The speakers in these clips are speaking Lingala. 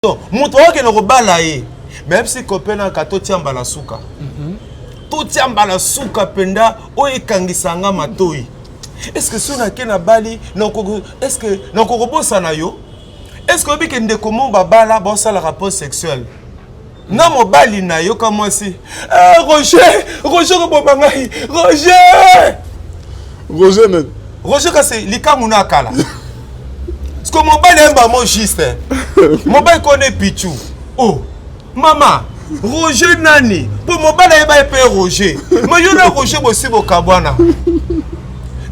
moto wake na kobala ye même si kopena ka totiamba la suka totiamba la suka penda oye kangisanga matoi est-ce que sona ke na bali est-ce que na kokobosa na yo est-ce que obike ndeko mo babala bosa la rapport sexuel na mobali na yo comme moi si Roger ko bobangai Roger ka c'est likamuna kala. Parce que mon bail est un bon juste. Mon bail connaît Pichou. Oh, maman, Roger Nani. Pour mon bail est un Roger. Mais il y a Roger aussi au Kabwana.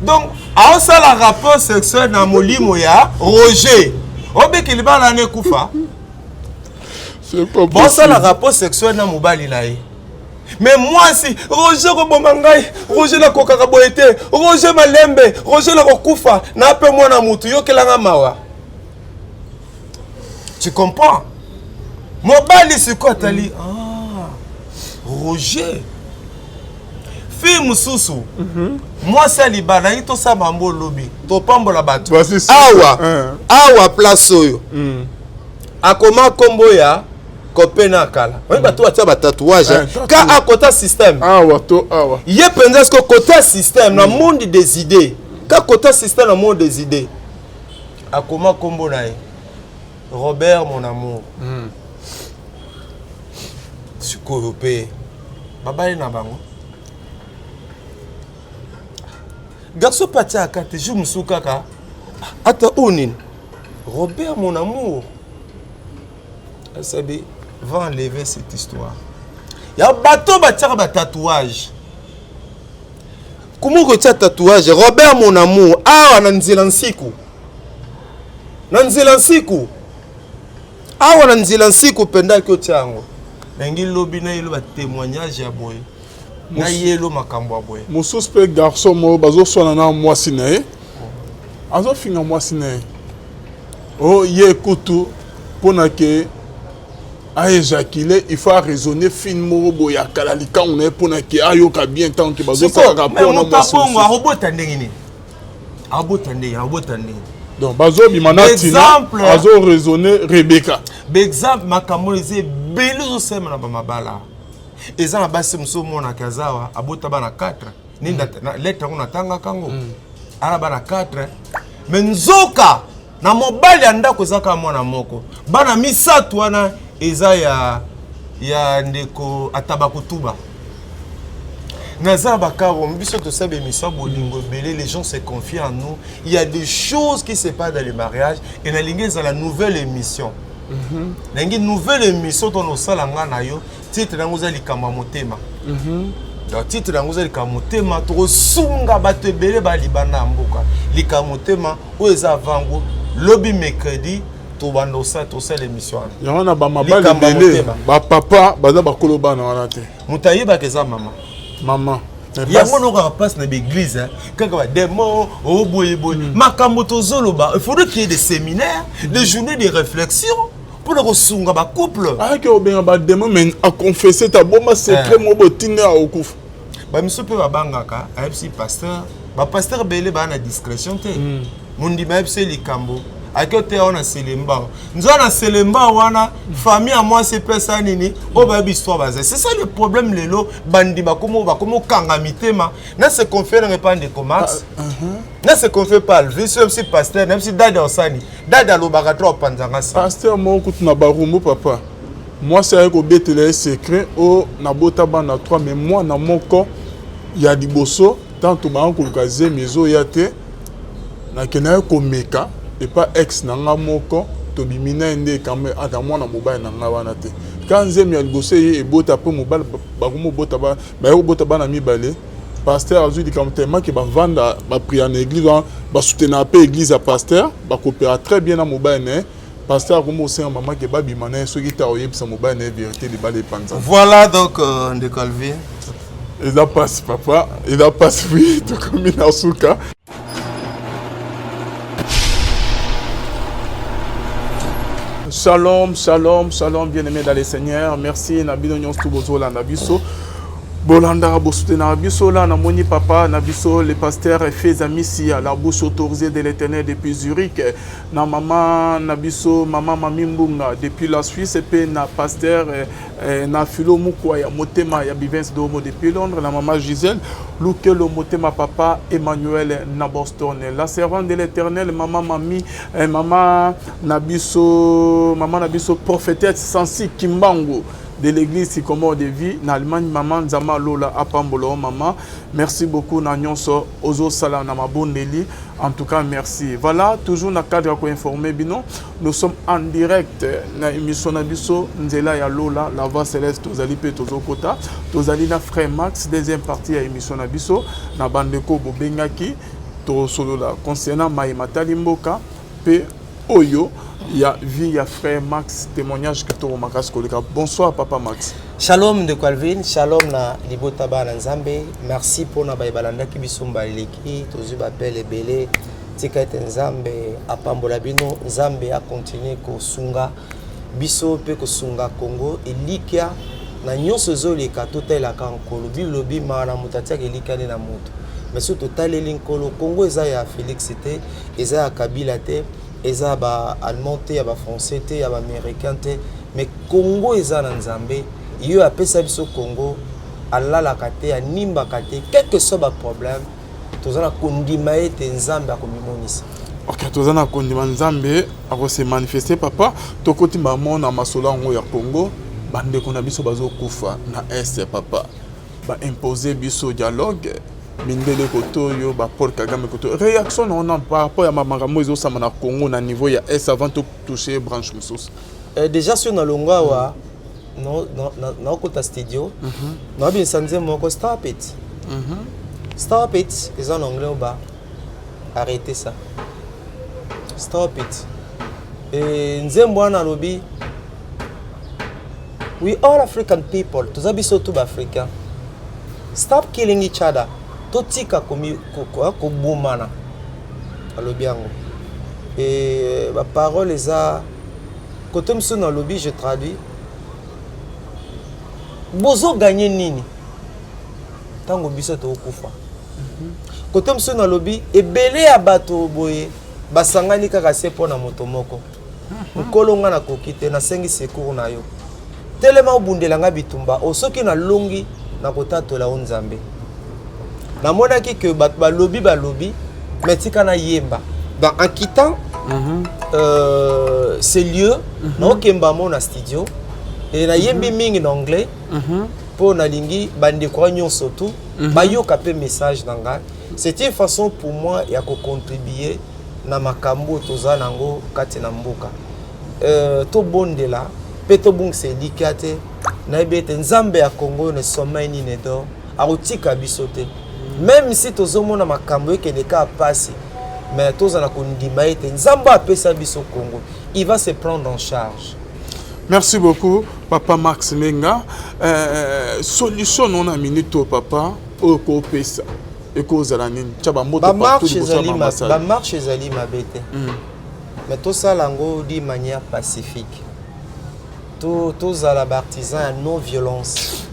Donc, à ça, la rapport sexuel dans mon lit, moya, Roger. On veut qu'il va l'année Koufa. C'est pas possible. Bon, ça, la rapport sexuel dans mon bail là. Mais moi, si Roger Robomangai, Roger la Kokakaboete, Roger Malembe, Roger la Kokufa, n'a pas moi na mutu, yo kelanga mawa. Tu comprends? Mon bali c'est quoi tali? Ah, Roger. Fille Moussousou. Moi, c'est Libana, il to sa mambo lobby. To pambo la batu. Awa place oyo. Akoma komboya. Kopena kala. Oui, bah toi tu as un tatouage. Quand à côté système. Il y a pendant que côté système dans le monde des idées. Quand côté système dans le monde des idées. À comment combo nae. Robert mon amour. Suko européen. Baba na bango. Garçon patia akate jou musukaka. Ata onin. Robert mon amour. Sabi va enlever cette histoire. Il y a un bateau qui a un tatouage. Comment tu as un tatouage? Robert mon amour. Ah, Nanzilansiku. Nanzilansiku. Ah, Nanzilansiku pendant que tu as un. Nengi lobi na yelo ba témoignage ya boy. Na yelo makambo ya boy. Mon suspect garçon mo bazo sona na mwasi na ye. Azo finga mwasi na ye. Oh, ye kutu pona ke a éjaculé, il faut raisonner finement boya kalalika on est pour que ayoka bien tant que bazo ça rapport na moi robota ndengini abotande donc bazo bimanati bazo raisonner Rebecca exemple makambo eze belo sema na mabala eza na basi mso mona kazawa abota bana 4 ninda lettre on atanga kango ara bana 4 menzoka na mobali anda kozaka mwana moko bana misatu wana eza ya ndeko atabakutuba nazaba karo mbiso to sabe mission bolingo belé les gens se confient en nous il y a des choses qui se passent dans le mariage et na lingi za la nouvelle émission lingi nouvelle émission to no sala nga na yo titre nango za likamba motema donc titre nango za likamba motema to sunga bato belé ba libana mboka likamba motema o eza vango lobby mercredi to bando ça to ça l'émission ya wana ba mabali belé ba papa baza ba koloba na wana te mutayi ba keza maman ya ngono ka passe na l'église kaka ba démon o boye makambo to zoloba il faudrait qu'il y ait des séminaires des journées de réflexion pour le sunga ba couple que obenga ba démon mais à confesser ta bomba secret mo botine a okufa ba miso pe ba bangaka MC pasteur ba pasteur belé ba na discrétion te mundi ba MC likambo akote on a selemba nzona selemba wana famille à moi c'est pesa nini o ba histoire baza c'est ça le problème lelo bandi bakomo kanga mitema na se confère pas de commerce na se confère pas le si pasteur même si dada osani dada lo baka trop panzanga ça pasteur mo kutuna barumo papa moi c'est avec obetele secret o na bota bana 3 mais moi na moko ya diboso tanto ba ko kaze mezo yate na kena ko meka et pas ex nanga moko to bimina ende kambe ata mwana mobile nanga wana te kanze mi algose e bota po mobile ba ko bota ba ko bota ba na mibale pasteur azu di kamte ma ke ba vanda ba prier na église ba soutenir pe église à pasteur ba coopérer très bien na mobile ne pasteur ko mo sen mama ke ba bimana so ki ta oyebisa mobile ne vérité de ba les panza voilà donc de Calvin et là passe papa et là passe oui to comme na suka. Shalom, shalom, shalom, bien-aimés dans les Seigneurs. Merci, Nabino Nyon Stubozo Landabiso. Bolanda Bosoute na biso là na moni papa na biso le pasteur fait amis à la bouche autorisée de l'Éternel depuis Zurich na maman na biso maman Mamimbunga depuis la Suisse et puis na pasteur na Philo Mukwa ya motema ya Bivens Domo depuis Londres na maman Gisèle Luke le motema papa Emmanuel na Boston la servante de l'Éternel maman Mami maman na biso prophétesse Sansi Kimbangu de l'église Sycomore de vie en Allemagne maman Nzama Lola Apambolo maman merci beaucoup na nyonso ozo sala na mabondeli en tout cas merci voilà toujours na cadre ko informer bino nous sommes en direct na émission na biso Nzela ya Lola la voix céleste tozali pe tozokota tozali na frère Max deuxième partie ya émission na biso na bandeko bobengaki to solola concernant Maïmata Limboka pe Oyo, il y a vie, il y a frère Max, témoignage que tu as. Bonsoir papa Max. Shalom de Calvin, shalom na libotaba na Nzambe. Merci pour na baibalanda ki bisumba leki, tozu bapel ebele. Tika ete Nzambe apambola bino, Nzambe a continuer ko sunga biso pe ko sunga Congo elikia na nyonso zoleka totela ka nkolo bilobi mana mutatia elikia na moto. Mais surtout taleli nkolo Congo eza ya Félix te, eza ya Kabila te. Eza ba allemand te, ba français te, ba américain te, mais Congo eza na Nzambe, yo apesa biso Congo, alala kate, animba kate, quel que soit ba problème, tozana kondima ete Nzambe akomimonisa. OK, tozana kondima Nzambe ako se manifester papa, tokoti maman na masola ngo ya Congo, bande kona biso bazo kufa na est papa. Ba imposer biso dialogue. Mindele koto yo ba Paul Kagame koto réaction on a par rapport à mamango izo sama na Congo na niveau ya S avant de toucher branche musos déjà sur na longa wa no kota studio no bien sanze moko stop it is en anglais ba arrêtez ça stop it et nzembo na lobi we all African people tozabiso to ba africain stop killing each other. Totika ko bomana alobi yango et ma parole eza côté mso na lobi je traduis bozo gagner nini tango biso to kufa côté mso na lobi ebele ya bato boye basangani kaka se pona moto moko nkolonga na kokite na sengi secours na yo telema obundela nga bitumba osoki na longi na kotatola Nzambe na monaki que balobi mais tika na yemba en quittant ces lieux na okemba mona studio et na yembi mingi en anglais pour na lingi bande ko nyonso tout bayoka pe message nanga c'est une façon pour moi ya ko contribuer na makambo tozana nango kati na mboka to bondela pe to bungse likate na ebete Nzambe ya Congo ne sommeil ni nedo arotika bisote. Même si tozomona makambo ekende ka passer mais tozana kondima ete Nzambe apesa biso Congo il va se prendre en charge. Merci beaucoup papa Max Menga solution on a minute papa o ko pesa e ko zala nini tshaba moto partout ba marche ezali mabete mais tout ça lango di manière pacifique tout za la artisan à non violence.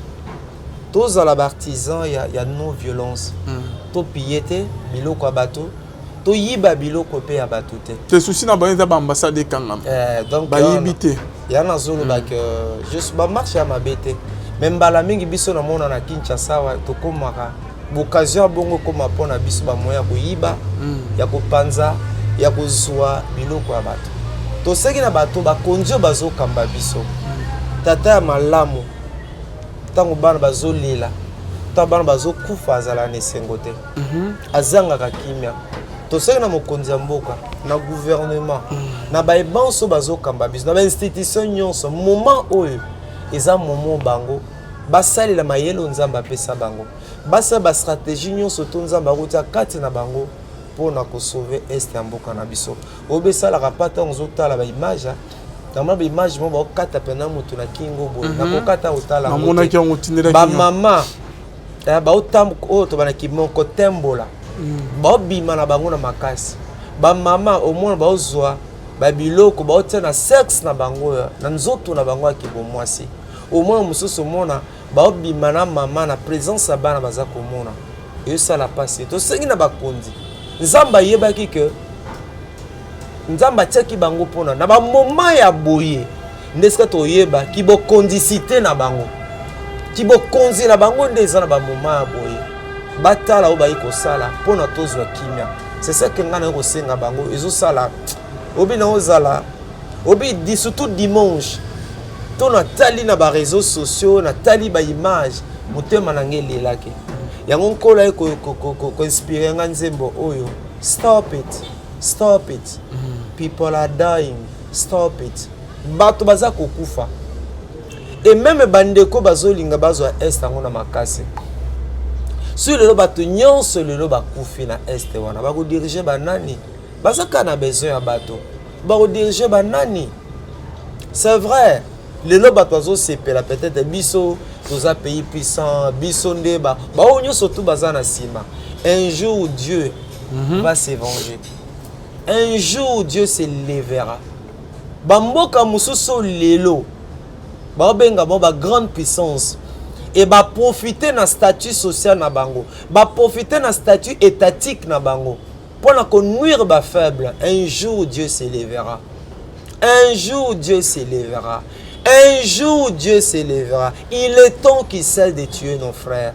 Tous à la artisan, il y a non violence. To pillete, biloko abato, to yiba biloko pe abato te. Te souci na banza ba ambassade kangam. Donc ba yibite. Ya na zolo ba que juste ba marche ya mabete. Même bala mingi biso na mona na Kinshasa wa to komaka. Occasion bongo koma pona biso ba moya ko yiba, ya ko panza, ya ko zwa biloko abato. To seki na bato ba konjo bazo kamba biso. Tata ya malamu. Tango bana bazolela ta bana bazokufa azala na sengote azanga kakimia to seka na mokonzi ya mboka na gouvernement na baebanso bazokamba biso na ba institution nyonso moment oyo eza moment bango basalela mayelo Nzambe apesa bango basa ba stratégie nyonso to Nzambe akotia kati na bango pona ko sauver est ya mboka na biso obesala rapata ngozotala ba image Normalement, l'image mo ba okata pena mutu na kingo bo na kokata otala na mona ki ngotinela ba mama ba otam o to bana ki moko tembola ba bima na bango na makasi ba mama au moins ba ozwa ba biloko ba otia na sexe na bango na nzoto na bango ki bo mwasi au moins mususu mona ba obimana mama na présence ya bana baza komona et ça la passe to sengi na bakondi nzamba yebaki que nzamba tiaki bango pona na ba moment ya boye ndeska to yeba ki bo condicité na bango ki bo konzi na bango ndeza na ba moment ya boye batala o bayi ko sala pona tozwa kimia c'est ça que ngana ko senga bango ezo sala obi na ozala obi di surtout dimanche to na tali na ba réseaux sociaux na tali ba image motema na ngeli lake yango nkola ko inspirer nga nzembo oyo stop it people are dying stop it bato baza kokufa et même bandeko bazolinga bazwa est ngo na makasi sur le bato nyonso lelo bakufi na est wana bako diriger banani bazaka na besoin ya bato bako diriger banani c'est vrai lelo bato bazo sepela peut-être biso toza pays puissant biso ndeba ba onyo surtout bazana sima un jour Dieu va se venger un jour Dieu se lèvera bamboka mususu lelo ba benga ba grande puissance et ba profiter na statut social na bango ba profiter na statut étatique na bango pour na nuire ba faible un jour Dieu se lèvera un jour Dieu se lèvera un jour Dieu se lèvera il est temps qu'il cesse de tuer nos frères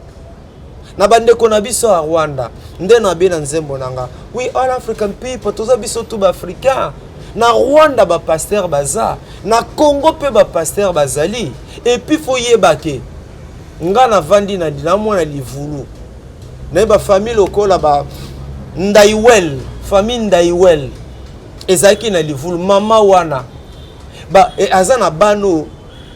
na bande ko na biso a Rwanda nde na be na nzembo nanga we all African people toza biso tout africain na Rwanda ba pasteur baza na Congo pe ba pasteur bazali et puis faut yebake nga na vandi na dinamo na livulu na ba famille lokola ba Ndaiwel famille Ndaiwel ezaki na livulu mama wana ba azana bano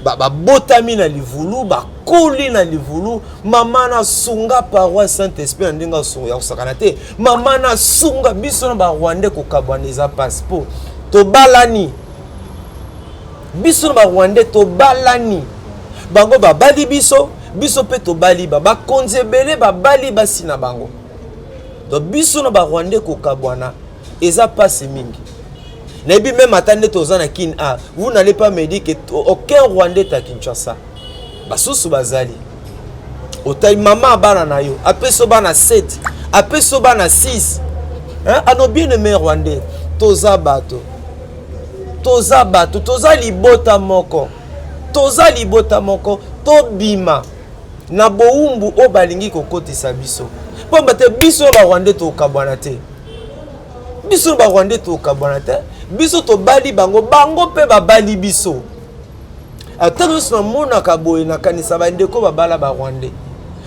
ba botami na livulu ba koli na livulu mama na sunga paroisse Saint-Esprit ndinga sunga ya kusakana te mama na sunga biso na ba Rwanda ko kabwaneza passeport to balani biso na ba Rwanda to balani bango ba bali biso pe to bali ba konzebele ba bali basi na bango to biso na ba Rwanda ko kabwana eza passe mingi. Nebi même attendez tozana kin a vous n'allez pas me dire que aucun Rwandais est à Kinshasa. Basusu bazali. Otai maman bana na yo, apeso bana 7, apeso bana 6. Hein, ano bien aimé Rwandais, toza bato, toza libota moko. Toza libota moko, to bima. Na boumbu o balingi kokotisa biso. Po bate biso ba Rwandais to kabwana te. Biso ba Rwandais to kabwana te. Biso to bali bango pe ba bali biso atano sona mona kaboye na kanisa bandeko ba bala ba Rwandais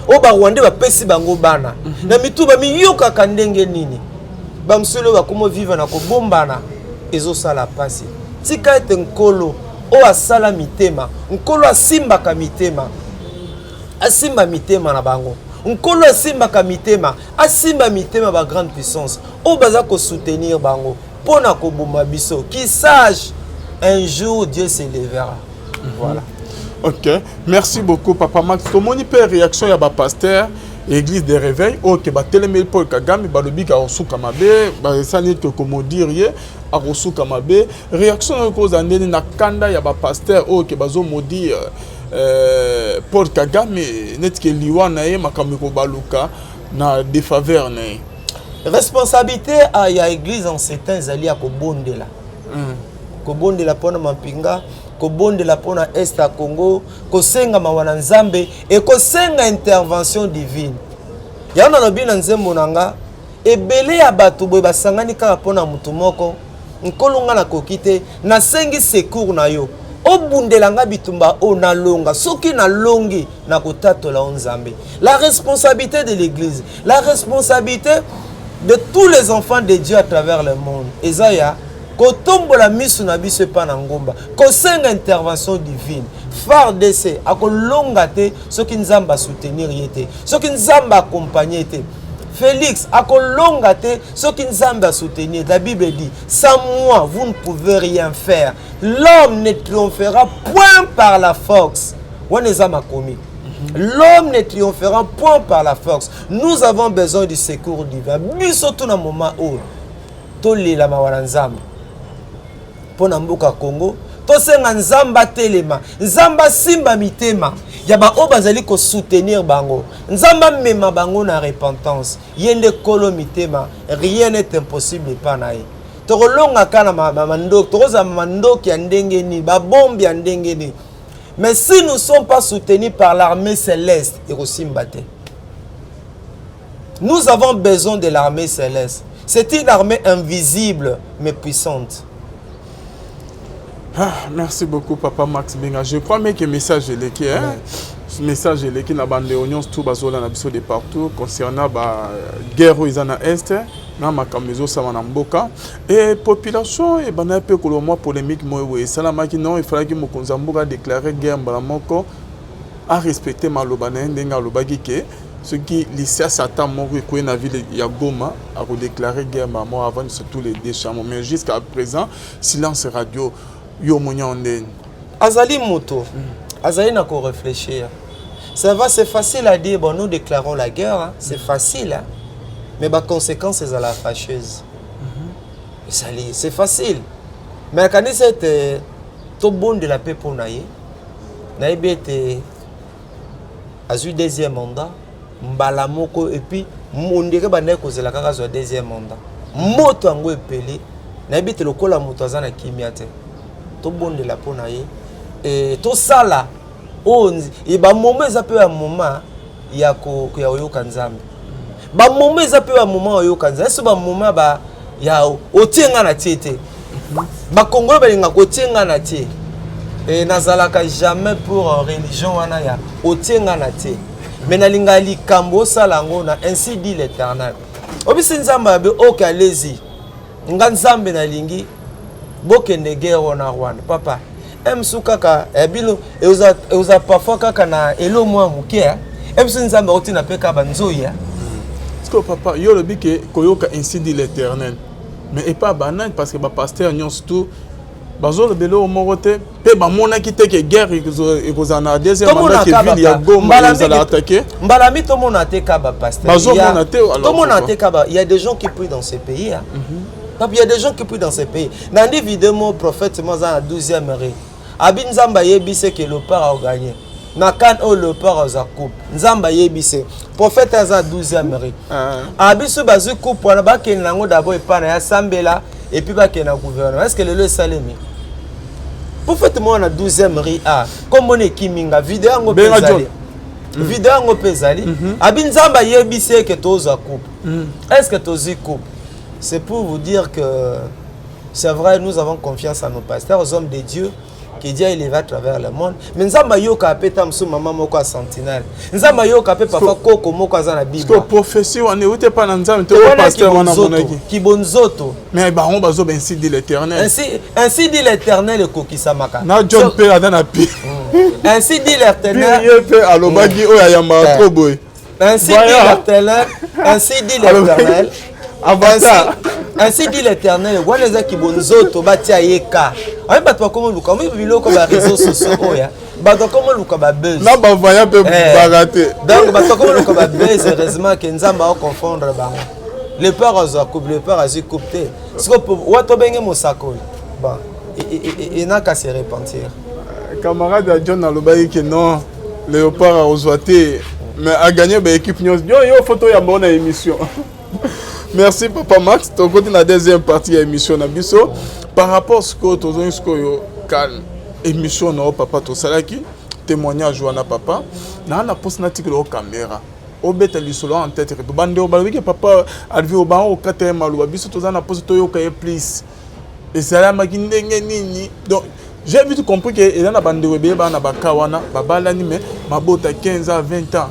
o ba Rwandais ba pesi bango bana na mituba miyoka kandenge nini ba msolo ba komo vivre na ko bombana ezo sala pasi tika ete nkolo o asala mitema nkolo asimba ka mitema asimba mitema na bango nkolo asimba ka mitema asimba mitema ba grande puissance o baza ko soutenir bango pona ko bomba biso qui sache un jour Dieu se lèvera. Voilà. OK, merci beaucoup Papa Max. Tomoni pe réaction ya ba pasteur église des réveils OK ba telemel Paul Kagame ba lobi ka osuka mabe ba sani to comment dire ye a osuka mabe réaction ko za ndeni na kanda ya ba pasteur OK bazo modi Paul Kagame net ke liwa na ye makamiko ko baluka na défaveur na ye. Responsabilité à ya église en certains alliés à kobondela. Kobondela pona mampinga, kobondela pona est à Congo, kosenga mawana nzambe et kosenga intervention divine. Yana no bina nzembo nanga ebele ya bato boye basangani kaka pona mutu moko nkolonga na kokite na sengi secours na yo. Obundela nga bitumba o na longa soki na longi na kotatola nzambe. La responsabilité de l'église, la responsabilité de tous les enfants de Dieu à travers le monde. Esaïa, kotombo la misu na biso pa na ngomba, kosenga intervention divine. Phare d'essai, ako longa te, soki nzamba soutenir yete, soki nzamba accompagner te. Félix, ako longa te, soki nzamba soutenir. La Bible dit, sans moi, vous ne pouvez rien faire. L'homme ne triomphera point par la force. Wanezama komi. L'homme ne triomphera point par la force. Nous avons besoin du secours divin. Surtout dans le moment où Toli la mawaranzam. Pour Namboka Congo, tosenga nzamba telema nzamba simba mitema ya ba o bazali ko soutenir bango nzamba mema bango na repentance yende kolo mitema rien n'est impossible pa na ye tokolonga kana mandok tokoza mandok ya ndenge ni ba bombe ya ndenge ni mais si nous ne sommes pas soutenus par l'armée céleste et Rosimbate nous avons besoin de l'armée céleste. C'est une armée invisible mais puissante. Ah, merci beaucoup, Papa Max Benga. Je crois même que le message est l'équipe. Ce message est l'équipe. La bande de Oignons, tout bazola na biso de partout concernant la guerre aux na est, na makamezo sama na mboka et population et bana pe ko mo polémique mo we salama ki non il fallait que mokonza mboka déclarer guerre mbala moko a respecter maloba na ndenga lobaki ke ce qui lycée Satan moko ko na ville ya Goma a déclarer guerre maman avant surtout les déchambres mais jusqu'à présent silence radio yo monya onde azali moto azali na ko réfléchir. Ça va, c'est facile à dire, bon, nous déclarons la guerre, hein. C'est facile, hein. Mais les conséquences, c'est à la fâcheuse. C'est facile. Mais quand c'est tout bon de la paix pour naïe, naïe était à eu deuxième mandat, mbalamoko et puis on dirait que c'est la case du deuxième mandat. Moto ango epelé, naïe était le col à moto azana kimiate. Tout bon de la paix naïe et tout ça là. Et bah moment ça peut un moment il y a yoka nzambe ba moment ça peut un moment yoka nzambe ce ba moment ba ya otienga na tiete ba Congo ba linga kotienga na tie et nazalaka jamais pour religion wana ya otienga na tie mais na linga likambo salango na ainsi dit l'Éternel obisi nzamba be okalezi nga nzambe na lingi bokende guerre na Rwanda papa Msukaka ebilo euza parfois kaka na elo mwa mukia emsu nzambe otina peka banzoya parce que papa yo lobi ke koyoka ainsi dit l'Éternel mais et pas banal parce que ba pasteur nyons tout bazo le belo morote pe ba mona ki te ke guerre ekozana deuxième mandat que ville ya Goma ils allaient attaquer mbalami to mona te ka ba pasteur bazo mona te alors to mona te ka ba il y a des gens qui prient dans ce pays hein. Il y a des gens qui prient dans ce pays nandi vidéo prophète moi dans la 12e heure Abi Nzamba yebise que le père a gagné. Nakan o le père a coupe. Nzamba yebise. Prophète a 12e mérite. Abi su bazu coupe wana ba ken nango d'abord et pas na sambela et puis ba ken na gouvernement. Est-ce que le salemi? Prophète moi na 12e mérite a comme on est kiminga vidéo ngo pezali. Vidéo ngo pezali. Abi Nzamba yebise que toza coupe. Est-ce que tozi coupe? C'est pour vous dire que c'est vrai nous avons confiance en nos pasteurs, aux hommes de Dieu. Qui Dieu il va à travers le monde mais nzamba yoka peta msu mama moko a sentinelle nzamba yoka pe papa koko moko za na bible parce que prophétie on est pas dans nzamba te pasteur wana monaki kibonzoto mais ba on bazo ainsi dit l'Éternel ainsi dit l'Éternel kokisa maka na John pe ada na pi ainsi dit l'Éternel il pe alobaki o ya yamba trop boy ainsi dit l'Éternel ainsi dit l'Éternel ainsi dit l'Éternel waneza kibonzoto batia yeka ay batwa comme luka mi biloko ba réseaux sociaux oya batwa comme luka ba buzz na ba vaya pe baraté donc batwa comme luka ba buzz heureusement que nzamba va confondre ba le père a coupe le père a coupé ce que wato benge mosakoli bon et n'a qu'à se repentir camarade John alobaki que non léopard a ozoité mais a gagné ba équipe yo photo ya bonne émission. Merci Papa Max. Tu as la deuxième partie de l'émission. Par rapport à ce que tu as dit, l'émission de Papa Tosalaki, témoignage de Papa, tu as posté un article de caméra. Tu as dit en tête. Tu as Papa a vu au 4e alou. Tu as posté un plus. Et c'est là que donc, j'ai vite compris que il y a des bandes de rebelles, mais ma 15 à 20 ans.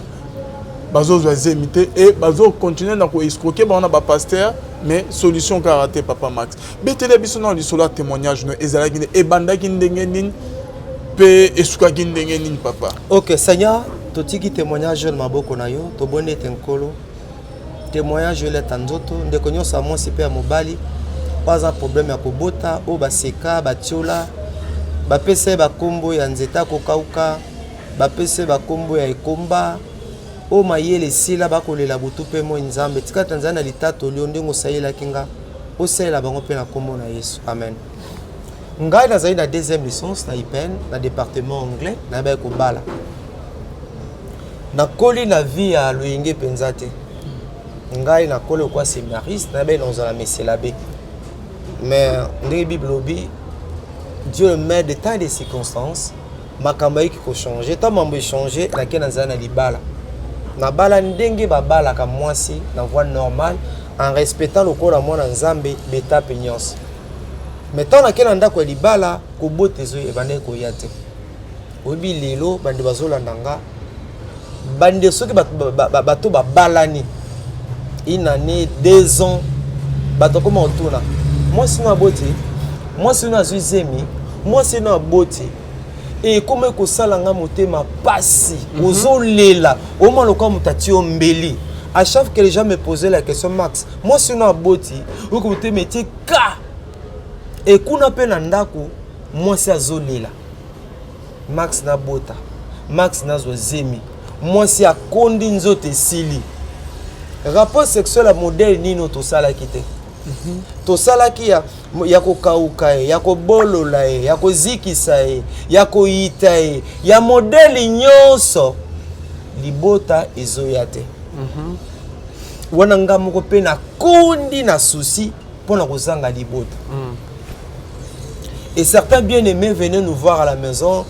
Bazo imité et bazo continuer à escroquer bana ba pasteur mais solution karaté Papa Max betele biso na lisolo témoignage no ezalaki e bandaki ndenge nini pe esukaki ndenge nini papa. OK Seigneur totiki témoignage na maboko na yo to bonne tenkolo témoignage le tanzoto ndeko nyosa mwasi pe ya mobali pas un problème ya kobota o baseka batiola bapese bakombo ya nzeta kokauka bapese bakombo ya ekomba o mayele sila bakolela butu pe mo nzambe tika Tanzania litato lio ndengo sayela kinga o sayela bango pe na kombo na Yesu amen. ngai nazali na deuxième licence na IPN na département anglais na ba ko bala na koli na vie ya loyenge penza te ngai na koli kwa séminariste na ba dans la meselabe mais ndenge bible lobi Dieu le met de temps et de circonstances makambo ki ko changer tant mambo changer na ke na zana libala na bala ndenge ba bala ka mwasi na voie normale en respectant le corps à moi dans Nzambe beta penyos mais tant na ke na ndako libala ko botezo e bande ko yate obi lelo bande bazola ndanga bande soki bato ba balani une année 2 ans bato comment autour moi sinon aboti moi sinon azuzemi moi sinon aboti et comme ko salanga motema pasi ozolela au moins le quand mutati ombeli à chaque fois que les gens me posaient la question Max moi sinon aboti ou que mutema métier ka et kuna pe na ndako moi c'est azolela Max na bota Max na zozemi moi c'est akondi nzote sili rapport sexuel à modèle nino to sala kité to sala ki ya ko kauka ya ko bolola ya ko zikisa ya ko ita ya modèle nyonso libota ezoyate wana ngamo ko pe na kondi na souci pona ko zanga libota et certains bien-aimés venaient nous voir à la maison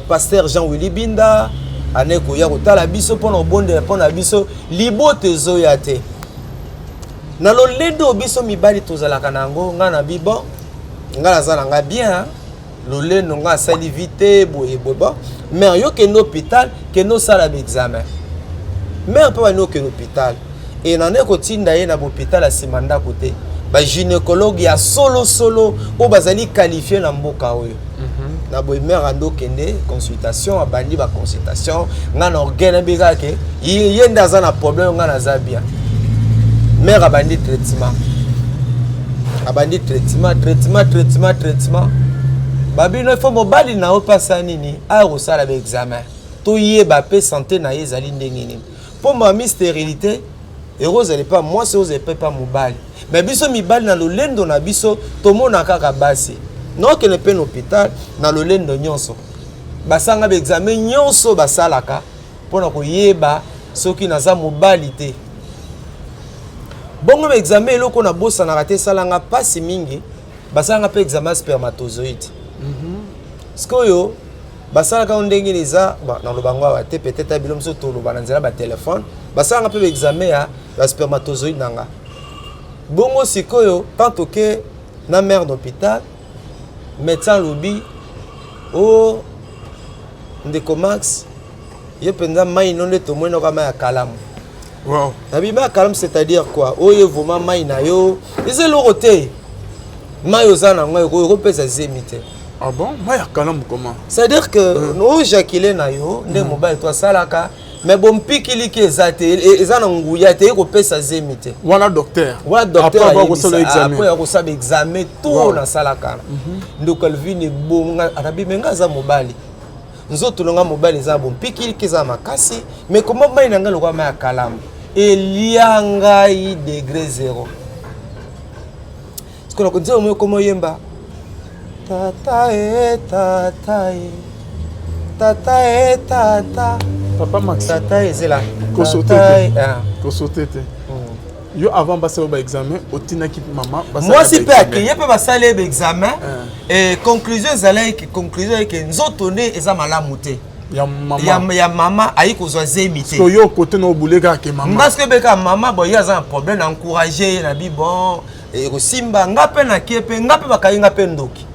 pasteur Jean-Willy Binda aneko ya ko tala biso pona bonde pona biso libota ezoyate na lo lendo biso mibali tozalaka nango nga na bibo nga nazala nga bien lo lendo nga sali vite boye boba mais yo ke no hôpital ke no sala examen mais pas no ke hôpital et na neko tinda ye na hôpital a simanda côté ba gynécologue ya solo o bazali qualifié na mboka oyo na boye mère ando kende consultation abandi ba consultation nga na organe bega ke yenda za na problème nga na za bien mère abandi traitement babino il faut mobali na opasa nini a rosala ba examen to yeba pe santé na yezali ndenge nini pour ma stérilité heureuse elle pas moi c'est ose pas mobali mais biso mibali na lolendo na biso to mona kaka basi non que ne pe hôpital na lolendo nyonso basanga ba examen nyonso basalaka pona ko yeba soki naza mobali te. Bongo examen eloko na bossa na raté salanga pasi mingi basanga pe examen spermatozoïde. Skoyo basanga ka ndenge neza na lobango wa te peut-être bilom so to lobana nzela ba téléphone basanga pe examen ya spermatozoïde nanga. Bongo sikoyo tant que na mère d'hôpital médecin lobi o ndeko Max ye penda mai nonde to moino kama ya kalamu. Wow. Nabiba calme c'est-à-dire quoi? Oye vraiment mai na yo. Ese lorote. Mai ozana ngoy ko pesa zemite. Ah bon? Mai calme comment? C'est-à-dire que no jakile na yo nde mobile to salaka mais bon pikili ki ezate ezana nguya te ko pesa zemite. Wala docteur. Wala docteur après ko sala examen. Après ko sala examen tout na salaka. Donc Calvin bonga arabi menga za mobile. Nzoto longa mobile za bon pikili ki za makasi mais comment mai nanga lokwa mai kalamu. Eliangai degré 0. Ce qu'on a dit au comment yemba. Tata e tata e. Tata e tata. Papa Max. Tata e zela. Ko sauter. Yo avant passer au examen, au tinaki maman. Moi si peut accueillir peut passer l'examen et conclusion zala que conclusion que nzotone eza malamu te. Ya maman ayi kozwa zemite. So yo côté no bulega ke maman. Parce que beka maman bon ya un problème encourager na bi bon et ko simba ngape na kepe ngape bakayi ngape ndoki.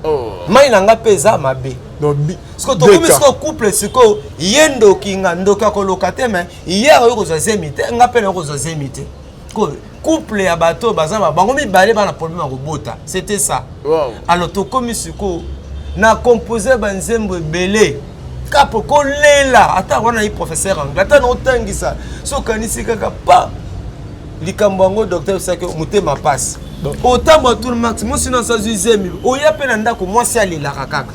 Oh. Mai na ngape za mabe. Donc parce que to comme ce couple siko yendo kinga ndoka ko lokate mais hier yo kozwa zemite ngape na kozwa zemite. Ko couple ya bato bazama bango mi balé ba na problème ko bota. C'était ça. Wow. Alors to comme siko na composer banzembo belé. Kapo kolela ata wana yi professeur anglais ata no tangisa so kanisi kaka pa likambo ngo docteur sake mutema passe autant moi tout le maximum sinon ça zuzemi oya pe na ndako moi si alela kaka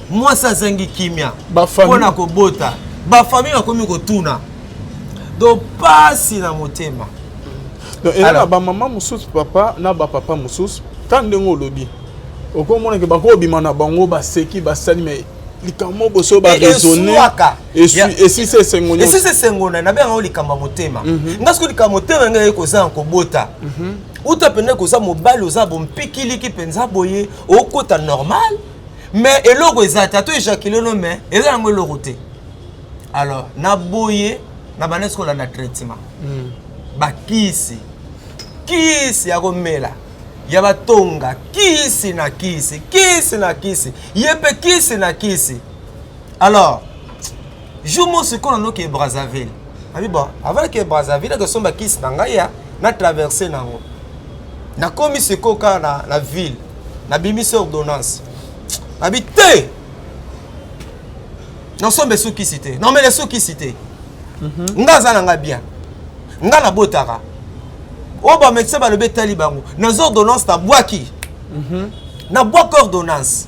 moi ça zengi kimia ba famille na ko bota ba famille na komi ko tuna do pasi na mutema donc et là ba maman mususu papa na ba papa mususu quand ndengo lobi okomona ke bako bimana bango baseki basali mais likamo boso ba raisonner et si c'est sengona et si c'est sengona na bien likamba motema ngasko likamba motema ngai ko za ko bota uta pende ko za mobali oza bon pikili ki penza boye okota normal mais eloko ezata to éjaculer no mais eza ngo loroté alors na boye na banesko la na traitement bakisi kisi ya komela ya batonga kisi na kisi yepe kisi na kisi alors jumo sikola no ke Brazzaville abi bon avant que Brazzaville que somba kisi na ngaya na traverser nango na komi sikoka na ville na bimisi ordonnance abi te non sombe sou kisi te non mais les sou kisi te ngaza na nga bien nga na botaka oba médecin ba le betali bango na ordonnance ta boaki na boaki ordonnance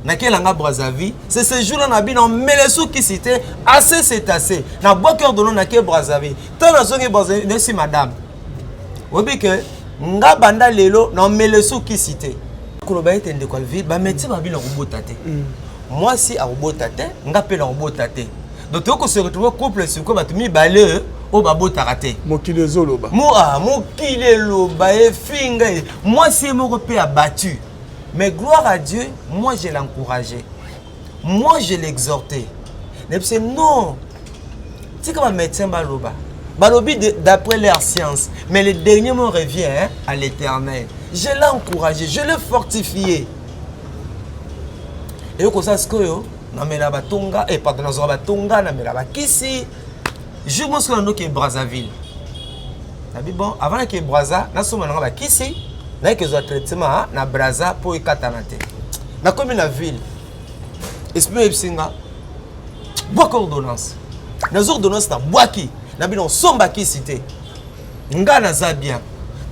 na kela nga Brazzaville c'est ce jour là na bino melesu qui cité assez c'est assez na boaki ordonnance na ke Brazzaville tant na zongi Brazzaville ne si madame obi que nga banda lelo na melesu qui cité ko ba etende ko ville ba médecin ba bino robota te moi si a robota te nga pe na robota te donc ko se retrouver couple sur ko ba tumi balé o babota raté mokile zoloba mokile loba e finga moi c'est mon repère abattu mais gloire à Dieu moi je l'ai encouragé moi je l'ai exhorté mais c'est non c'est comme un médecin baloba balobi d'après leur science mais le dernier mot revient à l'Éternel je l'ai encouragé je l'ai fortifié et comme ça ce que yo na mela batonga et pardon na batonga na mela bakisi je pense que nous qui Brazzaville. Nabi bon avant que Brazza na soma na ba kisi na que zo traitement na Brazza pour ikatanate. Na comme na ville. Esprit epsinga. Boako ordonnance. Na ordonnance na boaki. Na bi non somba kisi te. Nga na za bien.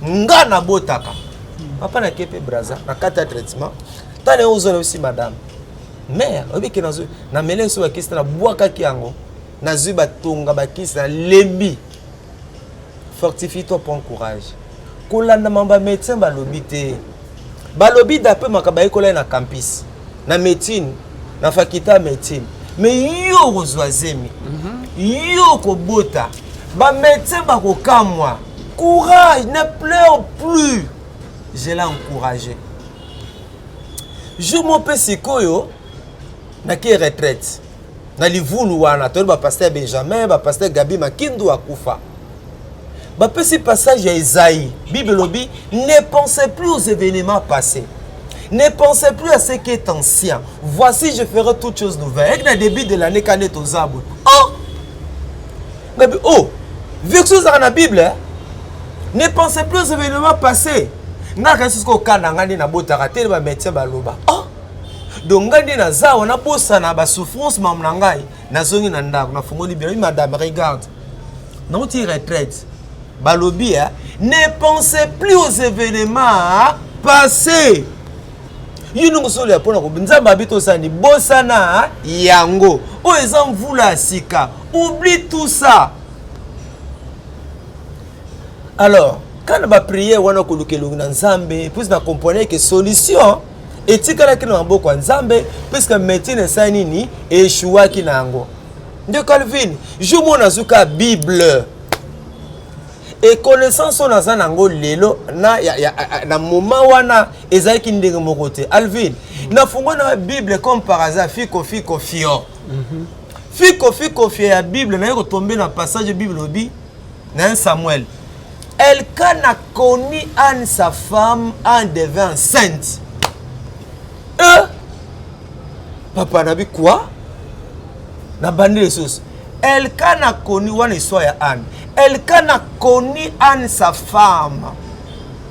Nga na botaka. Papa na kepe Brazza na kata traitement. Tane ozo aussi madame. Mais obi ke na melen so ba kisi na boaka ki yango. Nazu batonga bakisi na lembi fortifie-toi pour courage kolanda mamba médecin balobi te balobi d'après makaba ekola na campus na médecine na faculté médecine mais yo kozwazemi yo kobota ba médecin bakokamwa courage ne pleure plus je l'ai encouragé je m'opé sikoyo na ki retraite na livulu wana to ba pasteur Benjamin ba pasteur Gabi Makindu akufa ba pesi passage ya Isaïe Bible lobi ne pensez plus aux événements passés ne pensez plus à ce qui est ancien voici je ferai toutes choses nouvelles et na début de l'année quand est aux arbres verset dans la Bible hein? Ne pensez plus aux événements passés na kasi ko kana ngani na botaka te ba médecin ba loba donc ngandi na za wana bosa na ba souffrance mam na ngai na zongi na ndako na fungoli bien madame regarde non tu retraite balobi ne pensez plus aux événements passés yinu ngosolo ya pona ko nzamba bito sani bosa na yango o ezam vula sika oublie tout ça alors quand ba prier wana ko lukelo na nzambe puis na comprendre que solution et tikala ki na mboko nzambe puisque médecine ça nini échoua ki nango de Calvin je mona zuka Bible et connaissance on a nango lelo na moment wana ezaki ndenge moko te Alvin na fungo na Bible comme par hasard fiko fio ya Bible na yoko tomber na passage Bible obi na Samuel Elkana connu Anne sa femme en devint enceinte. Papa nabi quoi? Na bandi les choses. Elkana connu wana histoire ya Anne. Elkana connu Anne sa femme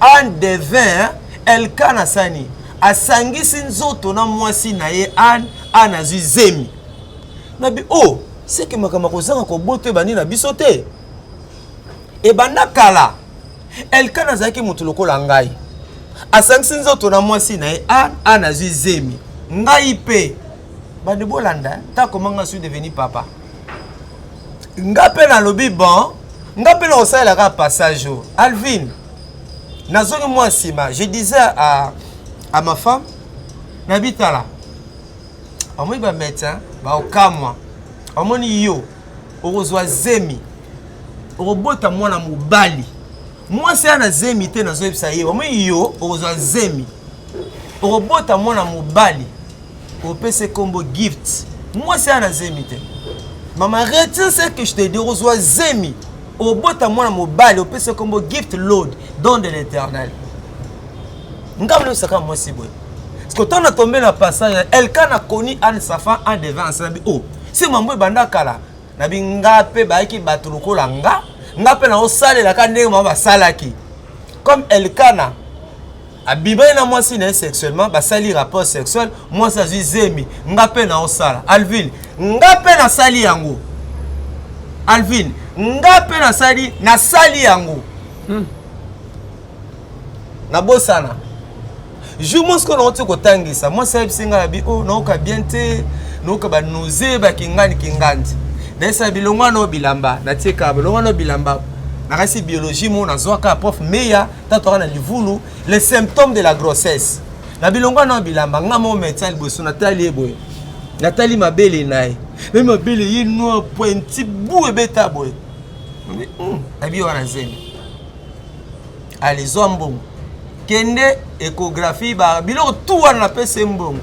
en devint Elkana sani asangisi nzoto na mwasi na ye Anne anazu zemi. Nabi oh c'est que makama kozanga ko bote bani na bisote. E banda kala Elkana zaki mutu lokola ngai asangisi nzoto na mwasi na ye anazu zemi ngai pe bandi bolanda ta komanga su devenu papa ngape na lobi bon ngape na osala ka passage Alvin nazongi moi sima je disais à ma femme nabitala amoni ba médecin ba okamwa amoni yo okozwa zemi okobota mwana mobali mwasi ana zemi te nazoyebisa ye amoni yo okozwa zemi okobota mwana mobali opese kombo gift mwasi ana zemi te mama retiens ce que je te dis okozwa zemi okobota mwana mobali opese kombo gift load don de l'éternel ngam le saka mwasi boy. Parce que quand on a tombé dans le passage, Elkan a connu Anne Safan en devant. Oh, si mambo banda kala, nabi ngape baiki batuluko langa, ngape na osale la kande mama salaki. Comme Elkana a bibé na moi si sexuellement, ba sali rapport sexuel, moi ça suis zemi, ngape na osala. Alvin, ngape na sali yango. Alvin, ngape na sali yango. Na bosana. Je pense que nous avons ça. Moi, c'est que nous avons bien te, nous avons nausée, kingani. D'ailleurs, c'est bilonga no bilamba, na teka bilonga no bilamba. Na rasi biologie, mon azoka prof meya, tatora na livulu, les symptômes de la grossesse. Na bilonga no bilamba, ngamo médecin liboso Nathalie boy. Nathalie mabele nae. Même mabele yi no pointi bou e beta boy. Abi wana zemi. Allez zombo. Kende échographie ba biloko tout wana pese mbongo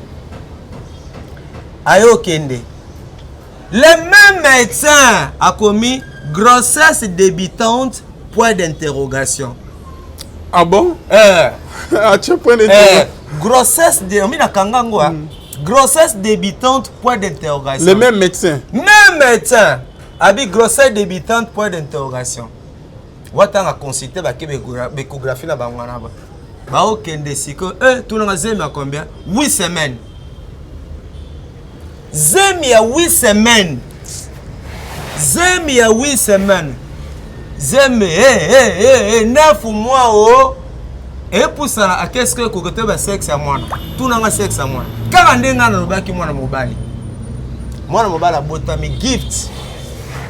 ayo kende le même médecin a commis grossesse débutante point d'interrogation. Ah bon? Point Grossesse de mina kangango grossesse débutante point d'interrogation. Le même médecin abi grossesse débutante point d'interrogation. Watanga consulter ba échographie na bangwana ba bao kende siko tout le monde a combien 8 semaines. Zemi a 8 semaines. Zemi a 8 semaines. Zemi 9 mois oh. Et pour ça à qu'est-ce que côté ba sexe à moi. Tout na sexe à moi. Car ndenga na lobaki mwana mobali. Mwana mobali a botami gift.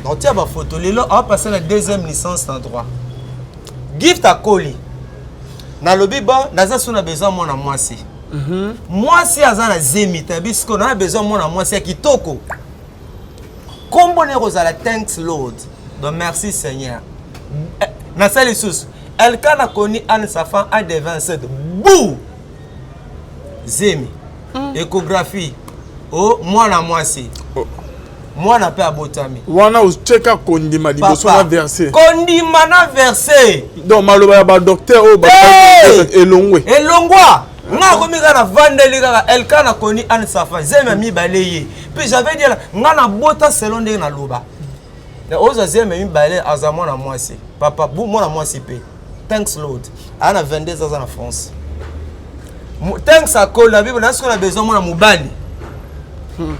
Donc tiens ba photo lelo a passé la deuxième licence en droit. Gift à Koli. Na lobi ba naza suna besoin mwana mwasi. Mwasi azana zemi tabisko na besoin mwana mwasi ya kitoko. Kombo ne rozala thanks Lord. Donc merci Seigneur. Na sali sous Elkan a connu Anne Safan en de 27. Bou. Zemi. Échographie. Oh mwana mwasi. Mwana pe abotami. Wana ucheka kondima liboso na verser. Kondima na verser. Donc maloba ya ba docteur o ba elongwe. Elongwa. Nga komika na vandeli kaka Elkan a connu Anne Safan. Zemi mi baleye. Puis j'avais dit nga na bota selon de na loba. Na oza zemi mi baleye azamo na mwasi. Papa bu mwana mwasi pe. Thanks Lord. Ana 22 ans en France. Thanks a call na bible na ce qu'on a besoin mwana mobali.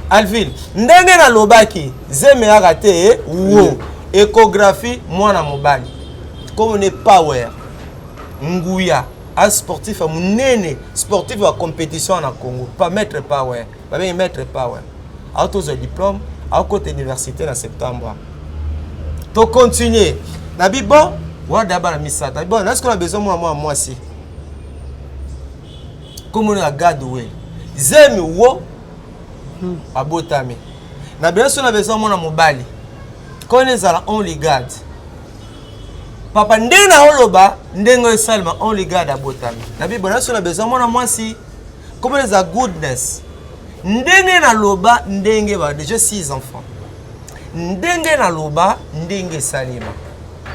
Alvin, ndenge na lobaki, zeme ya raté wo échographie mwana mobali. Comme on est power. Nguya, un sportif munene, sportif de compétition en Congo, pas mettre power, pas bien mettre power. Autos diplôme, à côté université en septembre. To continuer. Nabi bon, wa d'abord la misata. Bon, est-ce qu'on a besoin moi si. Comme on a gadoué. Zeme wo abotami na beso na beso mona mobali connaissez la only God papa ndena oloba ndengo salma only God abotami na bible na so na beso mona mwasi comme les a goodness ndenge na loba ndenge ba déjà 6 enfants ndenge na loba ndenge salima.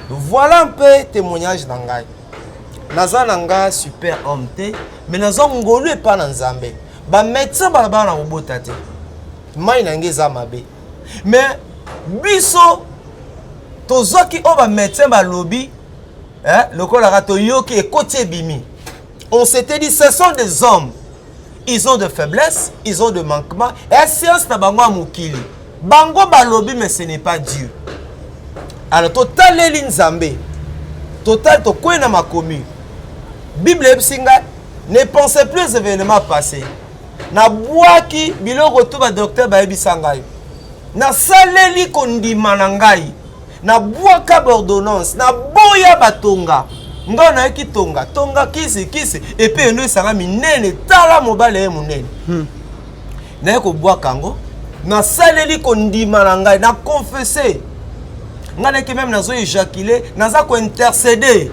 Voilà un peu témoignage d'angai naza nanga super homme te mais nazo ngolu pas na nzambe ba médecin ba na robota te mai nangeza mabe mais biso tozoki oba médecin ba lobby lokola rato yoki ekoti bimi. On s'était dit ce sont des hommes, ils ont de faiblesses, ils ont de manquements et science na bango mukili bango ba lobby mais ce n'est pas Dieu. Alors total les nzambe total to kwena makomi Bible epsinga ne pensez plus aux événements passés. Na boaki biloko to ba docteur ba yebisa ngai. Na saleli kondima na ngai. Na boaka ordonnance, na boya batonga. nga na ki tonga kisi et puis eno sanga minene tala mobale ye munene na ko bwa kango na saleli ko ndima na ngai na confesser nga na ki même nazo éjaculer naza ko intercéder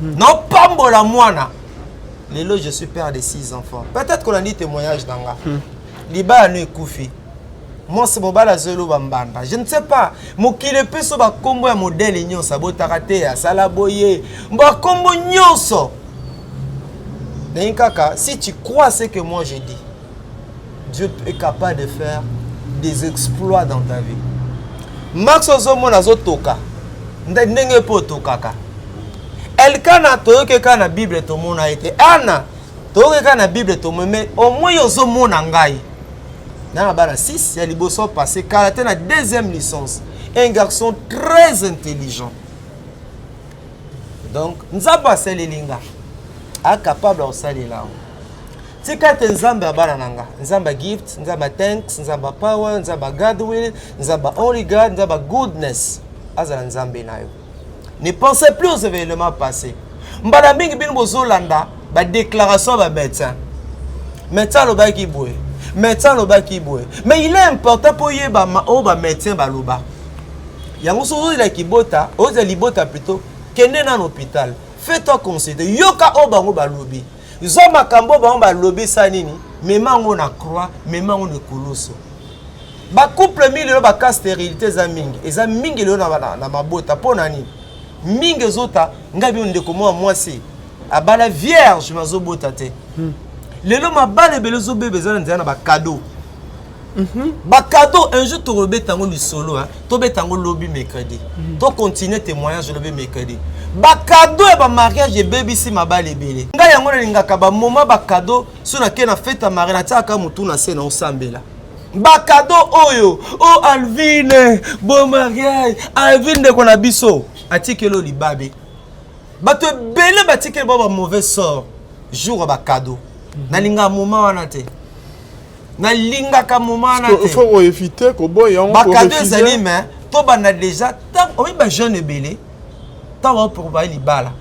na pambola mwana lelo je suis père de 6 enfants peut-être qu'on a dit témoignage nanga liba no ekufi moi c'est mobala zelo bambanda je ne sais pas mokile peso ba kombo ya modèle nyonso abotaka te ya sala boye ba kombo nyonso mais kaka si tu crois ce que moi j'ai dit Dieu est capable de faire des exploits dans ta vie Max ozomo nazo toka ndenge po tokaka Elkana toyoke kana Bible to mona été Anna toyoke kana Bible to mais au moins yozo mona ngai na bana 6 ya liboso passé karaté na deuxième licence un garçon très intelligent donc nzaba selelinga a capable de salela tika te nzamba bana nanga nzamba gift nzamba thanks nzamba power nzamba godwill nzamba only god nzamba goodness azala nzambe nayo ne pensez plus aux événements passés mbala mingi bin bozolanda ba déclaration ba médecin lo ba ki boye médecin lo ba ki boye mais il est important pour yeba o ba médecin ba loba yango so la kibota o za libota plutôt kende na l'hôpital fais-toi consulter yoka o bango ba lobi zo makambo bango ba lobi sa nini memango na croix memango ne koloso ba couple mili lo ba cas stérilité za mingi lo na mabota pona nini mingi zota ngabi ndeko moi si abala vierge mazobota te lelo mabale belezo bébé za nzana ba cadeau ba cadeau un jour to robetango du solo hein to betango lobby mercredi to continuer témoignage lobby mercredi ba cadeau et ba mariage et baby si mabale belé nga yango lingaka ba moment ba cadeau so na ke na fête à mariage na tsaka mutu na se na osambela ba cadeau oyo oh Alvine bon mariage Alvine de kona biso atikelo libabe bato belé batikelo ba mauvais sort jour ba cadeau na linga moment wana te na linga ka moment wana te il faut éviter ko boya on ba cadeau zali mais to bana déjà tant on ba jeune belé tant pour ba libala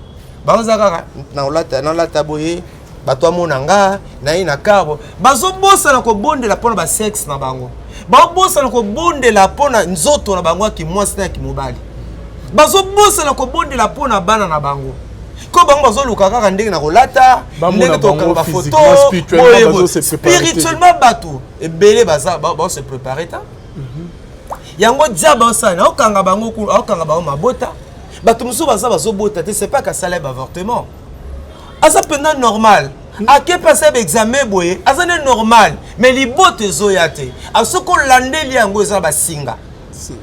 ba ozaka na lata boye bato amonanga na ina kabo bazo bosa na ko bondela pona ba sexe na bango ba bosa na ko bondela pona nzoto na bango ki mwasi na ki mobali bazo bosa na ko bondela pona bana na bango ko bango bazo luka kaka ndenge na kolata ndenge to kanga photo spirituellement bato ebele baza ba se préparer ta yango diaba sana okanga bango ku okanga bango mabota bato musu bazo bota te c'est pas ka sala avortement asa pendant normal a ke passer examen boye asa ne normal mais li bote zoyate asoko landeli yango eza ba singa